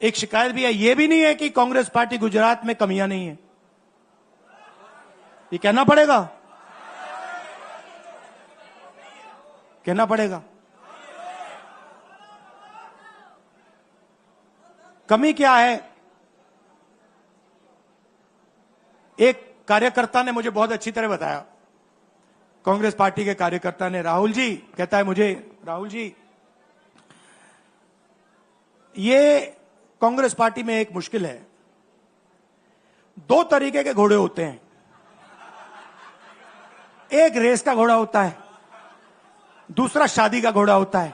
एक शिकायत भी है। यह भी नहीं है कि कांग्रेस पार्टी गुजरात में कमियां नहीं है, ये कहना पड़ेगा, कहना पड़ेगा। कमी क्या है? एक कार्यकर्ता ने मुझे बहुत अच्छी तरह बताया, कांग्रेस पार्टी के कार्यकर्ता ने, राहुल जी कहता है मुझे, राहुल जी ये कांग्रेस पार्टी में एक मुश्किल है, दो तरीके के घोड़े होते हैं, एक रेस का घोड़ा होता है, दूसरा शादी का घोड़ा होता है।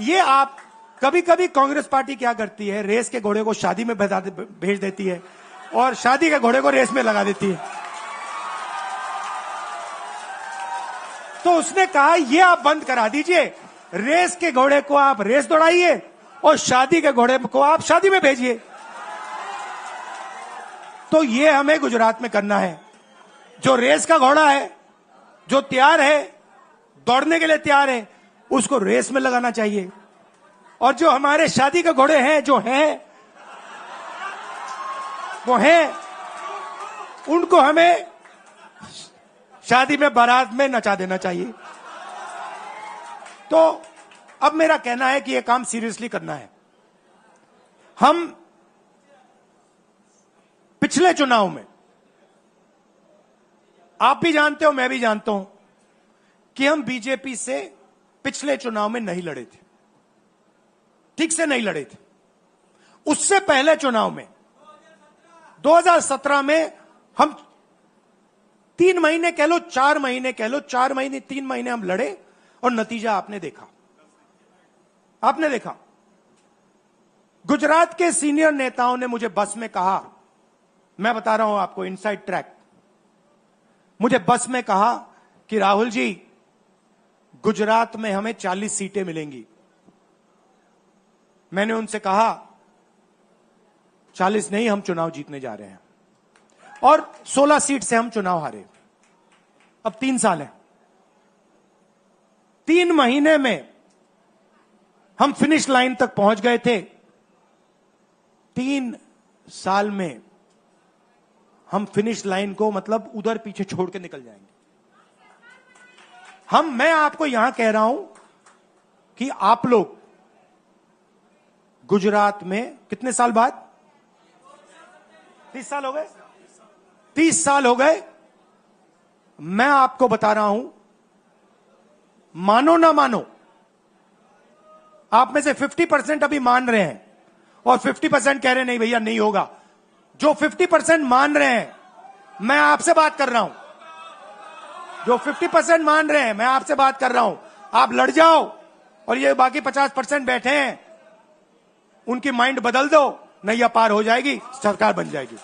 ये आप कभी कभी कांग्रेस पार्टी क्या करती है, रेस के घोड़े को शादी में भेज देती है और शादी के घोड़े को रेस में लगा देती है। तो उसने कहा ये आप बंद करा दीजिए, रेस के घोड़े को आप रेस दौड़ाइए और शादी के घोड़े को आप शादी में भेजिए। तो ये हमें गुजरात में करना है। जो रेस का घोड़ा है, जो तैयार है, दौड़ने के लिए तैयार है, उसको रेस में लगाना चाहिए। और जो हमारे शादी के घोड़े हैं, जो हैं वो हैं, उनको हमें शादी में बारात में नचा देना चाहिए। तो अब मेरा कहना है कि यह काम सीरियसली करना है। हम पिछले चुनाव में, आप भी जानते हो, मैं भी जानता हूं कि हम बीजेपी से पिछले चुनाव में नहीं लड़े थे, ठीक से नहीं लड़े थे। उससे पहले चुनाव में 2017 में हम 3 महीने कह लो, 4 महीने कह लो, 4 महीने 3 महीने हम लड़े और नतीजा आपने देखा। आपने देखा, गुजरात के सीनियर नेताओं ने मुझे बस में कहा, मैं बता रहा हूं आपको इनसाइड ट्रैक, मुझे बस में कहा कि राहुल जी गुजरात में हमें 40 सीटें मिलेंगी। मैंने उनसे कहा 40 नहीं, हम चुनाव जीतने जा रहे हैं। और 16 सीट से हम चुनाव हारे। अब 3 साल है, 3 महीने में हम फिनिश लाइन तक पहुंच गए थे। 3 साल में हम फिनिश लाइन को मतलब उधर पीछे छोड़ के निकल जाएंगे। मैं आपको यहां कह रहा हूं कि आप लोग गुजरात में कितने साल बाद, 30 साल हो गए, 30 साल हो गए, मैं आपको बता रहा हूं, मानो ना मानो, आप में से 50% अभी मान रहे हैं और 50% कह रहे नहीं भैया नहीं होगा। जो 50% मान रहे हैं, मैं आपसे बात कर रहा हूं, जो 50% मान रहे हैं, मैं आपसे बात कर रहा हूं, आप लड़ जाओ और ये बाकी 50% बैठे हैं, उनकी माइंड बदल दो, नैया पार हो जाएगी, सरकार बन जाएगी।